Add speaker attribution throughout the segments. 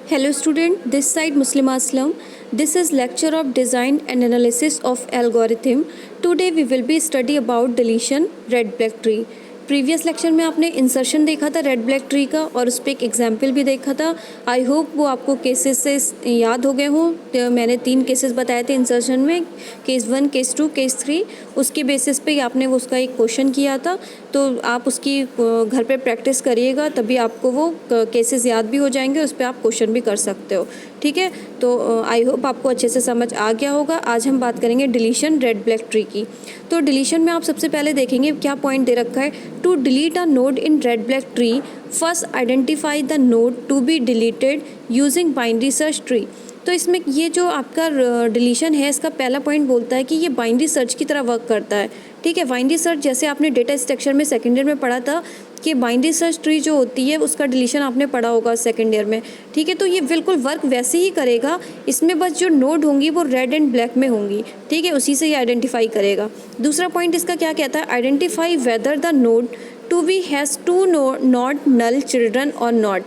Speaker 1: Hello student, this side Muslima Aslam. This is lecture of design and analysis of algorithm. Today we will be study about deletion red black tree. Previous lecture में आपने insertion देखा था red black tree का और उस पर एक example भी देखा था। आई होप वो आपको केसेस से याद हो गए हों। तो मैंने 3 केसेस बताए थे इंसर्शन में, केस 1, केस 2, केस 3। उसके बेसिस पे आपने वो उसका एक क्वेश्चन किया था, तो आप उसकी घर पे प्रैक्टिस करिएगा, तभी आपको वो केसेस याद भी हो जाएंगे, उस पर आप क्वेश्चन भी कर सकते हो। ठीक है, तो आई होप आपको अच्छे से समझ आ गया होगा। आज हम बात करेंगे डिलीशन रेड ब्लैक ट्री की। तो डिलीशन में आप सबसे पहले देखेंगे क्या पॉइंट दे रखा है। To delete a node in red black tree, first identify the node to be deleted using binary search tree. तो इसमें ये जो आपका डिलीशन है, इसका पहला पॉइंट बोलता है कि ये बाइनरी सर्च की तरह वर्क करता है। ठीक है, बाइनरी सर्च जैसे आपने डेटा स्ट्रक्चर में सेकेंड ईयर में पढ़ा था कि बाइनरी सर्च ट्री जो होती है उसका डिलीशन आपने पढ़ा होगा सेकेंड ईयर में। ठीक है, तो ये बिल्कुल वर्क वैसे ही करेगा, इसमें बस जो नोड होंगी वो रेड एंड ब्लैक में होंगी। ठीक है, उसी से ये आइडेंटिफाई करेगा। दूसरा पॉइंट इसका क्या कहता है, identify whether the node to be has two not null children और नॉट।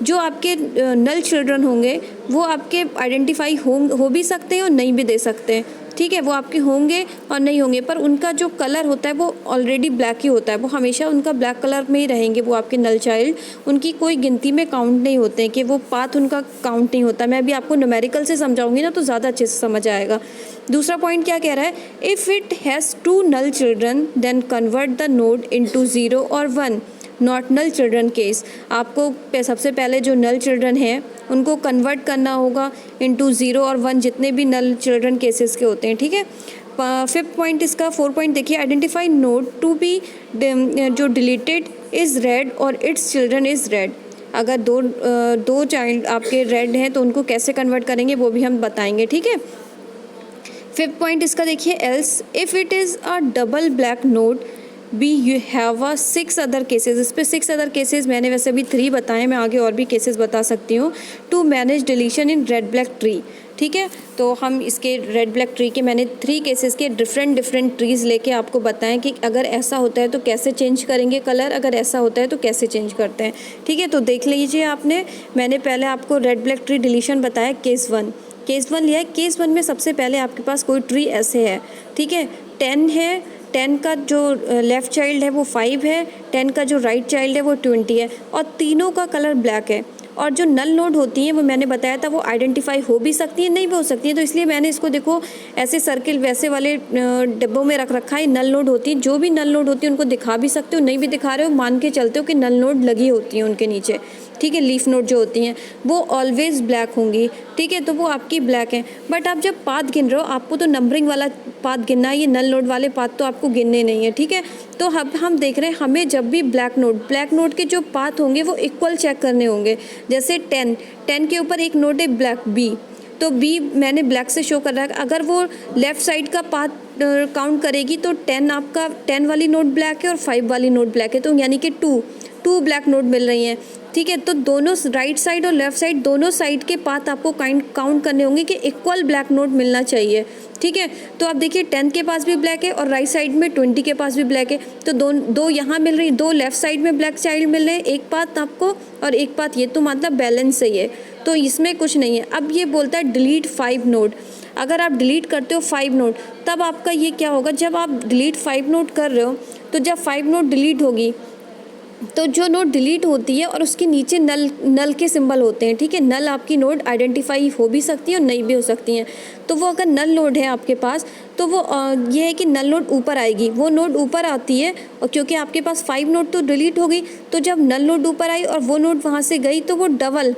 Speaker 1: जो आपके नल चिल्ड्रन होंगे वो आपके आइडेंटिफाई हो भी सकते हैं और नहीं भी दे सकते हैं। ठीक है, वो आपके होंगे और नहीं होंगे, पर उनका जो कलर होता है वो ऑलरेडी ब्लैक ही होता है, वो हमेशा उनका ब्लैक कलर में ही रहेंगे। वो आपके नल चाइल्ड, उनकी कोई गिनती में काउंट नहीं होते हैं, कि वो पाथ उनका काउंट नहीं होता। मैं अभी आपको न्यूमेरिकल से समझाऊंगी ना, तो ज़्यादा अच्छे से समझ आएगा। दूसरा पॉइंट क्या कह रहा है, if it has 2 null children then convert the node into 0 और 1 नॉट नल चिल्ड्रन केस। आपको सबसे पहले जो नल चिल्ड्रन हैं उनको कन्वर्ट करना होगा इनटू 0 और 1, जितने भी नल चिल्ड्रन केसेस के होते हैं। ठीक है, फिफ्थ पॉइंट इसका 4 पॉइंट देखिए, आइडेंटिफाई नोड टू बी जो डिलीटेड इज़ रेड और इट्स चिल्ड्रन इज़ रेड। अगर दो चाइल्ड आपके रेड हैं तो उनको कैसे कन्वर्ट करेंगे वो भी हम बताएंगे। ठीक है, फिफ्थ पॉइंट इसका देखिए, else if it is a double black node be you have a 6 other cases. इस पर 6 अदर केसेज मैंने वैसे अभी 3 बताए, मैं आगे और भी केसेस बता सकती हूँ। To manage deletion in red black tree. ठीक है, तो हम इसके रेड ब्लैक ट्री के मैंने 3 केसेस के डिफरेंट ट्रीज़ लेके आपको बताएं कि अगर ऐसा होता है तो कैसे चेंज करेंगे कलर, अगर ऐसा होता है तो कैसे चेंज करते हैं। ठीक है, तो देख लीजिए आपने, मैंने पहले आपको रेड ब्लैक ट्री डिलीशन बताया केस 1 लिया है। केस 1 में सबसे पहले आपके पास कोई ट्री ऐसे है। ठीक है, 10 है, 10 का जो लेफ़्ट चाइल्ड है वो 5 है, 10 का जो राइट चाइल्ड है वो 20 है, और तीनों का कलर ब्लैक है। और जो नल नोड होती हैं वो मैंने बताया था वो आइडेंटिफाई हो भी सकती है, नहीं भी हो सकती है, तो इसलिए मैंने इसको देखो ऐसे सर्किल वैसे वाले डिब्बों में रख रखा है। नल नोड होती है, जो भी नल नोड होती है उनको दिखा भी सकते हो, नहीं भी दिखा रहे हो मान के चलते हो कि नल नोड लगी होती हैं उनके नीचे। ठीक है, लीफ नोड जो होती हैं वो ऑलवेज ब्लैक होंगी। ठीक है, तो वो आपकी ब्लैक हैं। बट आप जब पाथ गिन रहे हो आपको तो नंबरिंग वाला पाथ गिनना है, ये नल नोड वाले पाथ तो आपको गिनने नहीं है। ठीक है, तो अब हम देख रहे हैं हमें जब भी ब्लैक नोड के जो पाथ होंगे वो इक्वल चेक करने होंगे। जैसे 10 के ऊपर एक नोड है ब्लैक बी, तो बी मैंने ब्लैक से शो कर रहा है। अगर वो लेफ़्ट साइड का पाथ काउंट करेगी तो 10 आपका 10 वाली नोड ब्लैक है और 5 वाली नोड ब्लैक है, तो यानी कि 2 ब्लैक नोड मिल रही हैं। ठीक है, तो दोनों राइट साइड और लेफ़्ट साइड दोनों साइड के पाथ आपको काउंट करने होंगे कि इक्वल ब्लैक नोड मिलना चाहिए। ठीक है, तो आप देखिए 10 के पास भी ब्लैक है और राइट साइड में 20 के पास भी ब्लैक है, तो दो यहाँ मिल रही, 2 लेफ़्ट साइड में ब्लैक चाइल्ड मिल रहे हैं, एक पाथ आपको और एक पाथ ये, तो मतलब बैलेंस सही है, तो इसमें कुछ नहीं है। अब ये बोलता है डिलीट 5 नोड। अगर आप डिलीट करते हो 5 नोड तब आपका ये क्या होगा, जब आप डिलीट 5 नोड कर रहे हो तो जब 5 नोड डिलीट होगी तो जो नोड डिलीट होती है और उसके नीचे नल के सिंबल होते हैं। ठीक है, नल आपकी नोड आइडेंटिफाई हो भी सकती है और नहीं भी हो सकती हैं। तो वो अगर नल नोड है आपके पास तो वो ये है कि नल नोड ऊपर आएगी, वो नोड ऊपर आती है, और क्योंकि आपके पास 5 नोड तो डिलीट हो गई, तो जब नल नोड ऊपर आई और वो नोड वहाँ से गई तो वो डबल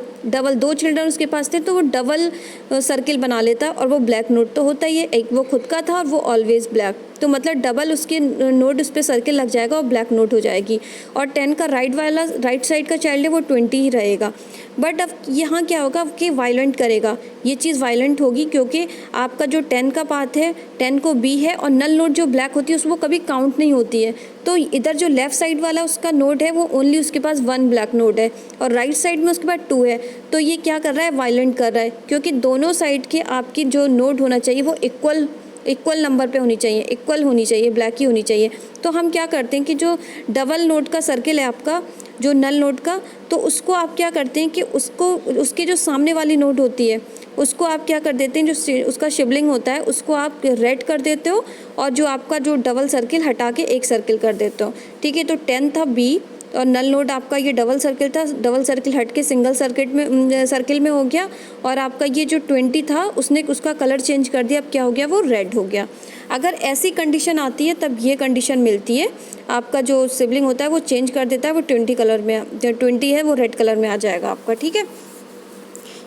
Speaker 1: 2 चिल्ड्रन उसके पास थे, तो वो डबल सर्किल बना लेता, और वो ब्लैक नोड तो होता ही है, एक वो खुद का था और वो ऑलवेज ब्लैक, तो मतलब डबल उसके नोड उस पर सर्किल लग जाएगा और ब्लैक नोड हो जाएगी। और 10 का राइट साइड का चाइल्ड है वो 20 ही रहेगा। बट अब यहाँ क्या होगा कि वायलेंट करेगा, ये चीज़ वायलेंट होगी, क्योंकि आपका जो 10 का पाथ है 10 को बी है और नल नोड जो ब्लैक होती है उसको कभी काउंट नहीं होती है, तो इधर जो लेफ़्ट साइड वाला उसका नोड है वो ओनली उसके पास 1 ब्लैक नोड है और राइट साइड में उसके पास 2 है, तो ये क्या कर रहा है, वायलेंट कर रहा है, क्योंकि दोनों साइड के आपकी जो नोड होना चाहिए वो इक्वल नंबर पे होनी चाहिए, इक्वल होनी चाहिए, ब्लैक ही होनी चाहिए। तो हम क्या करते हैं कि जो डबल नोड का सर्किल है आपका जो नल नोड का, तो उसको आप क्या करते हैं कि उसको उसके जो सामने वाली नोड होती है उसको आप क्या कर देते हैं, जो उसका शिबलिंग होता है उसको आप रेड कर देते हो और जो आपका जो डबल सर्किल हटा के एक सर्किल कर देते हो। ठीक है, तो 10 था बी और नल नोड आपका ये डबल सर्किल था, डबल सर्किल हट के सिंगल सर्किल में हो गया। और आपका ये जो 20 था उसने उसका कलर चेंज कर दिया, अब क्या हो गया, वो रेड हो गया। अगर ऐसी कंडीशन आती है तब ये कंडीशन मिलती है, आपका जो सिबलिंग होता है वो चेंज कर देता है, वो 20 कलर में, जो 20 है वो रेड कलर में आ जाएगा आपका। ठीक है,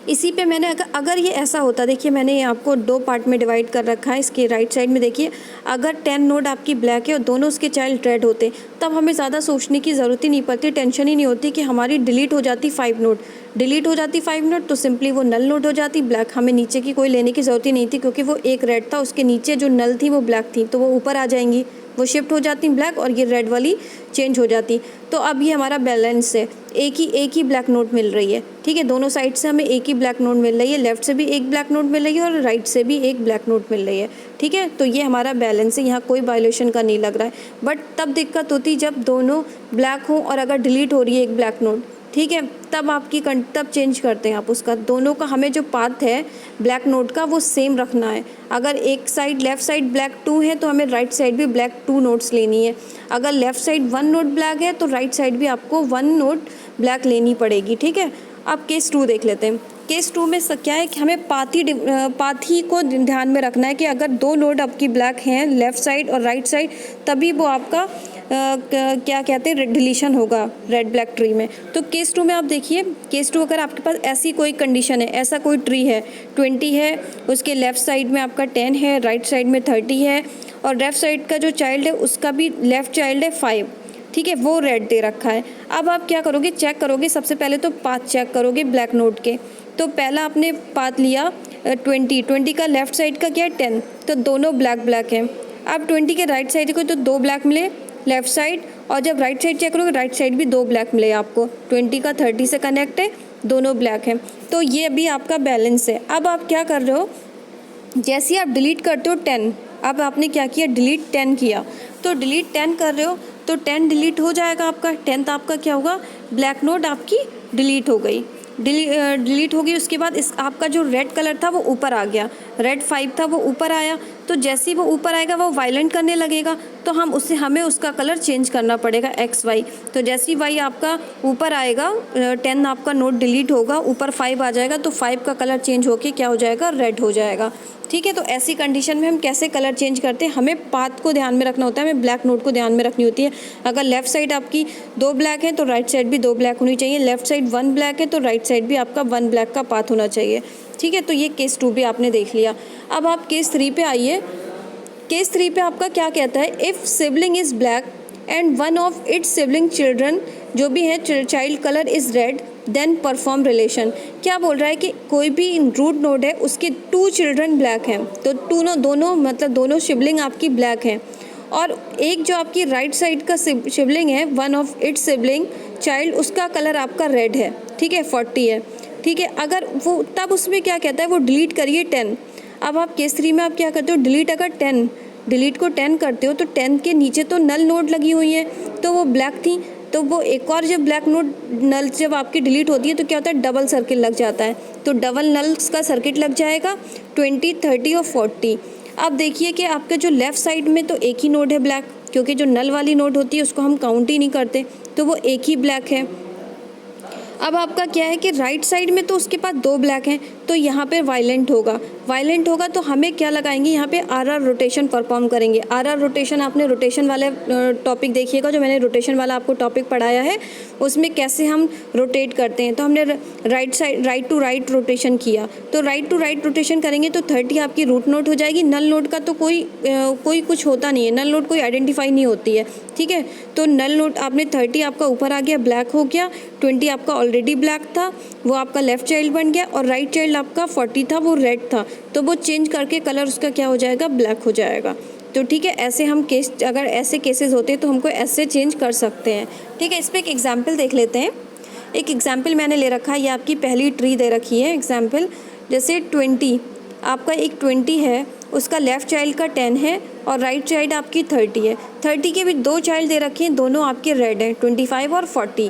Speaker 1: इसी पे मैंने अगर ये ऐसा होता, देखिए मैंने ये आपको 2 पार्ट में डिवाइड कर रखा है। इसके राइट साइड में देखिए, अगर 10 नोड आपकी ब्लैक है और दोनों उसके चाइल्ड रेड होते, तब हमें ज़्यादा सोचने की ज़रूरत ही नहीं पड़ती, टेंशन ही नहीं होती कि हमारी डिलीट हो जाती 5 नोड। डिलीट हो जाती 5 नोड तो सिंपली वो नल नोड हो जाती ब्लैक, हमें नीचे की कोई लेने की ज़रूरत ही नहीं थी, क्योंकि वो एक रेड था, उसके नीचे जो नल थी वो ब्लैक थी, तो वो ऊपर आ जाएंगी, वो शिफ्ट हो जाती ब्लैक और ये रेड वाली चेंज हो जाती। तो अब ये हमारा बैलेंस है, एक ही ब्लैक नोट मिल रही है। ठीक है, दोनों साइड से हमें एक ही ब्लैक नोट मिल रही है, लेफ्ट से भी एक ब्लैक नोट मिल रही है और राइट से भी एक ब्लैक नोट मिल रही है। ठीक है, तो ये हमारा बैलेंस है, यहाँ कोई वायलेशन का नहीं लग रहा है। बट तब दिक्कत होती जब दोनों ब्लैक हों और अगर डिलीट हो रही है एक ब्लैक नोट, ठीक है, तब चेंज करते हैं आप उसका, दोनों का हमें जो पाथ है ब्लैक नोट का वो सेम रखना है। अगर एक साइड लेफ़्ट साइड ब्लैक 2 है तो हमें राइट साइड भी ब्लैक 2 नोट्स लेनी है। अगर लेफ़्ट साइड 1 नोट ब्लैक है तो राइट साइड भी आपको 1 नोट ब्लैक लेनी पड़ेगी। ठीक है, अब केस 2 देख लेते हैं। केस 2 में क्या है कि हमें पाथ ही को ध्यान में रखना है कि अगर 2 नोड आपकी ब्लैक हैं लेफ़्ट साइड और राइट साइड, तभी वो आपका क्या कहते हैं डिलीशन होगा रेड ब्लैक ट्री में। तो केस 2 में आप देखिए, केस 2 अगर आपके पास ऐसी कोई कंडीशन है, ऐसा कोई ट्री है, 20 है, उसके लेफ़्ट साइड में आपका 10 है, राइट साइड में 30 है और लेफ़्ट साइड का जो चाइल्ड है उसका भी लेफ़्ट चाइल्ड है 5। ठीक है, वो रेड दे रखा है। अब आप क्या करोगे, चेक करोगे, सबसे पहले तो पाथ चेक करोगे ब्लैक नोट के। तो पहला आपने पाथ लिया 20 का लेफ़्ट साइड का क्या है 10, तो दोनों ब्लैक हैं। अब 20 के राइट साइड को तो 2 ब्लैक मिले लेफ़्ट साइड, और जब राइट साइड चेक करोगे राइट साइड भी 2 ब्लैक मिले आपको। 20 का 30 से कनेक्ट है, दोनों ब्लैक हैं, तो ये भी आपका बैलेंस है। अब आप क्या कर रहे हो, जैसे ही आप डिलीट करते हो 10, अब आपने क्या किया, डिलीट 10 किया, तो डिलीट 10 कर रहे हो तो 10 डिलीट हो जाएगा आपका। 10th आपका क्या होगा, ब्लैक नोट आपकी डिलीट हो गई, डिलीट हो गई। उसके बाद इस आपका जो रेड कलर था वो ऊपर आ गया, रेड 5 था वो ऊपर आया, तो जैसे ही वो ऊपर आएगा वो वायलेंट करने लगेगा, तो हमें उसका कलर चेंज करना पड़ेगा XY। तो जैसे ही वाई आपका ऊपर आएगा 10 आपका नोट डिलीट होगा, ऊपर 5 आ जाएगा, तो 5 का कलर चेंज होके क्या हो जाएगा, रेड हो जाएगा। ठीक है, तो ऐसी कंडीशन में हम कैसे कलर चेंज करते हैं, हमें पाथ को ध्यान में रखना होता है, हमें ब्लैक नोट को ध्यान में रखनी होती है। अगर लेफ़्ट साइड आपकी 2 ब्लैक है तो राइट साइड भी 2 ब्लैक होनी चाहिए, लेफ़्ट साइड 1 ब्लैक है तो राइट साइड भी आपका 1 ब्लैक का पाथ होना चाहिए। ठीक है, तो ये केस 2 भी आपने देख लिया। अब आप केस 3 पे आइए। केस 3 पे आपका क्या कहता है, if sibling is black and one of its sibling children, जो भी है child colour is red, then perform relation. क्या बोल रहा है कि कोई भी रूट नोड है उसके 2 चिल्ड्रन ब्लैक हैं, तो दोनों सिबलिंग आपकी ब्लैक हैं, और एक जो आपकी राइट साइड का सिबलिंग है, one of its sibling child, उसका कलर आपका रेड है। ठीक है, 40 है। ठीक है, अगर वो तब उसमें क्या कहता है, वो डिलीट करिए 10। अब आप केस 3 में आप क्या करते हो, डिलीट अगर 10 को 10 करते हो तो 10 के नीचे तो नल नोड लगी हुई है, तो वो ब्लैक थी, तो वो एक और जब ब्लैक नोड नल जब आपकी डिलीट होती है तो क्या होता है, डबल सर्किल लग जाता है, तो डबल नल्स का सर्किट लग जाएगा 20, 30 और 40। अब देखिए कि आपके जो लेफ़्ट साइड में तो एक ही नोड है ब्लैक, क्योंकि जो नल वाली नोड होती है उसको हम काउंट ही नहीं करते, तो वो एक ही ब्लैक है। अब आपका क्या है कि राइट साइड में तो उसके पास 2 ब्लैक हैं, तो यहाँ पे वायलेंट होगा तो हमें क्या लगाएंगे, यहाँ पे RR रोटेशन परफॉर्म करेंगे। RR रोटेशन आपने रोटेशन वाले टॉपिक देखिएगा, जो मैंने रोटेशन वाला आपको टॉपिक पढ़ाया है, उसमें कैसे हम रोटेट करते हैं। तो हमने राइट टू राइट रोटेशन किया, तो राइट टू राइट रोटेशन करेंगे तो 30 आपकी रूट नोट हो जाएगी। नल नोट का तो कोई कुछ होता नहीं है, नल नोट कोई आइडेंटिफाई नहीं होती है। ठीक है, तो नल नोट आपने 30 आपका ऊपर आ गया, ब्लैक हो गया, 20 आपका ऑलरेडी ब्लैक था, वो आपका लेफ़्ट चाइल्ड बन गया, और राइट चाइल्ड आपका 40 था, वो रेड था, तो वो चेंज करके कलर उसका क्या हो जाएगा, ब्लैक हो जाएगा। तो ठीक है, ऐसे हम अगर ऐसे केसेस होते हैं तो हमको ऐसे चेंज कर सकते हैं। ठीक है, इस पर एक एग्जाम्पल देख लेते हैं। एक एग्जाम्पल मैंने ले रखा है, ये आपकी पहली ट्री दे रखी है एग्जाम्पल। जैसे 20 आपका एक 20 है, उसका लेफ़्ट चाइल्ड का 10 है और राइट चाइल्ड आपकी 30 है। 30 के भी 2 चाइल्ड दे रखे हैं, दोनों आपके रेड हैं, 25 और 40।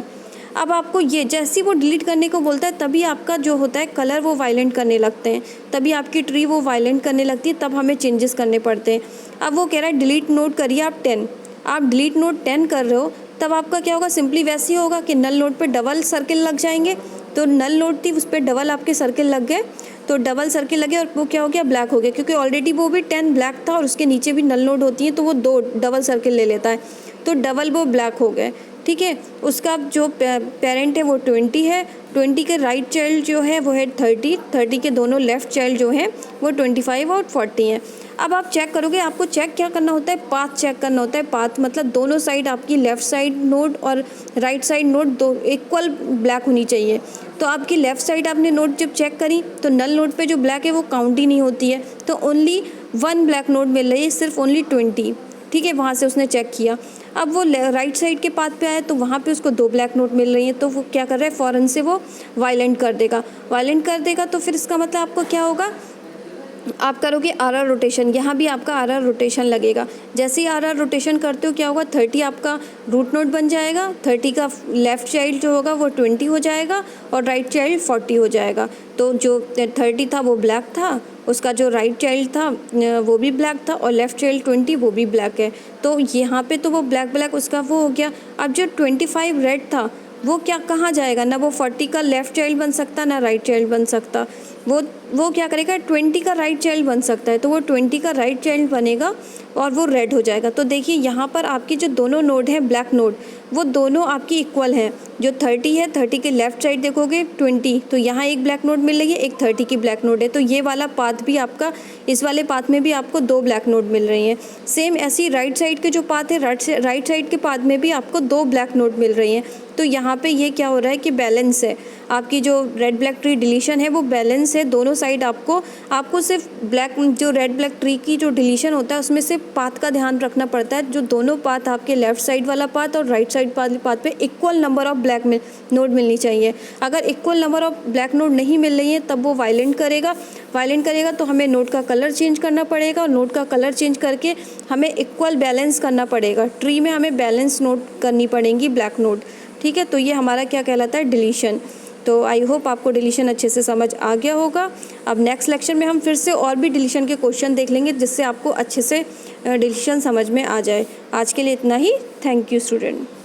Speaker 1: अब आपको ये जैसे ही वो डिलीट करने को बोलता है तभी आपका जो होता है कलर वो वायलेंट करने लगते हैं, तभी आपकी ट्री वो वायलेंट करने लगती है, तब हमें चेंजेस करने पड़ते हैं। अब वो कह रहा है डिलीट नोड करिए आप 10, आप डिलीट नोड 10 कर रहे हो, तब आपका क्या होगा, सिंपली वैसे ही होगा कि नल नोड पे डबल सर्किल लग जाएंगे। तो नल नोड थी उस पर डबल आपके सर्किल लग गए, तो डबल सर्किल लगे और वो क्या हो गया, ब्लैक हो गया, क्योंकि ऑलरेडी वो भी 10 ब्लैक था और उसके नीचे भी नल नोड होती है तो वो 2 डबल सर्किल ले लेता है, तो डबल वो ब्लैक हो गए। ठीक है, उसका जो पेरेंट है वो 20 है, 20 के राइट चाइल्ड जो है वो है 30, 30 के दोनों लेफ़्ट चाइल्ड जो हैं वो 25 और 40 हैं। अब आप चेक करोगे, आपको चेक क्या करना होता है, पाथ चेक करना होता है। पाथ मतलब दोनों साइड आपकी लेफ़्ट साइड नोड और राइट साइड नोड दो इक्वल ब्लैक होनी चाहिए। तो आपकी लेफ़्ट साइड आपने नोड जब चेक करी तो नल नोड पे जो ब्लैक है वो काउंट ही नहीं होती है, तो ओनली 1 ब्लैक नोड मिल रही है, सिर्फ ओनली 20। ठीक है, वहाँ से उसने चेक किया। अब वो राइट साइड के पाथ पे आया तो वहाँ पे उसको 2 ब्लैक नोट मिल रही हैं, तो वो क्या कर रहा है, फ़ौरन से वो वायलेंट कर देगा। वायलेंट कर देगा तो फिर इसका मतलब आपको क्या होगा, आप करोगे RR रोटेशन, यहाँ भी आपका RR रोटेशन लगेगा। जैसे ही RR रोटेशन करते हो क्या होगा, 30 आपका रूट नोड बन जाएगा, 30 का लेफ़्ट चाइल्ड जो होगा वो 20 हो जाएगा और राइट चाइल्ड 40 हो जाएगा। तो जो 30 था वो ब्लैक था, उसका जो राइट चाइल्ड था वो भी ब्लैक था और लेफ़्ट चाइल्ड 20 वो भी ब्लैक है। तो यहाँ पे तो वो ब्लैक ब्लैक उसका वो हो गया। अब जो 25 रेड था वो क्या कहाँ जाएगा, ना वो 40 का लेफ़्ट चाइल्ड बन सकता ना राइट चाइल्ड बन सकता, वो क्या करेगा, 20 का राइट चाइल्ड बन सकता है, तो वो 20 का राइट चाइल्ड बनेगा और वो रेड हो जाएगा। तो देखिए यहाँ पर आपकी जो दोनों नोड हैं ब्लैक नोड, वो दोनों आपकी इक्वल हैं। जो 30 है, 30 के लेफ़्ट साइड देखोगे 20, तो यहाँ एक ब्लैक नोड मिल रही है, एक 30 की ब्लैक नोड है, तो ये वाला पाथ भी आपका, इस वाले पाथ में भी आपको 2 ब्लैक नोड मिल रही हैं। सेम ऐसी राइट साइड के जो पाथ है, राइट साइड के पाथ में भी आपको 2 ब्लैक नोड मिल रही हैं। तो यहाँ पे ये क्या हो रहा है कि बैलेंस है, आपकी जो रेड ब्लैक ट्री डिलीशन है वो बैलेंस है। दोनों साइड आपको सिर्फ ब्लैक जो रेड ब्लैक ट्री की जो डिलीशन होता है उसमें से पाथ का ध्यान रखना पड़ता है, जो दोनों पाथ आपके लेफ़्ट साइड वाला पाथ और राइट साइड पाथ पे equal number of black node मिलनी चाहिए। अगर equal number of black node नहीं मिल रही है तब वो वायलेंट करेगा तो हमें नोड का कलर चेंज करना पड़ेगा, और नोड का कलर चेंज करके हमें इक्वल बैलेंस करना पड़ेगा। ट्री में हमें बैलेंस नोड करनी पड़ेंगी ब्लैक नोड। ठीक है, तो ये हमारा क्या कहलाता है, डिलीशन। तो आई होप आपको डिलीशन अच्छे से समझ आ गया होगा। अब नेक्स्ट लेक्चर में हम फिर से और भी डिलीशन के क्वेश्चन देख लेंगे जिससे आपको अच्छे से डिलीशन समझ में आ जाए। आज के लिए इतना ही। Thank you student.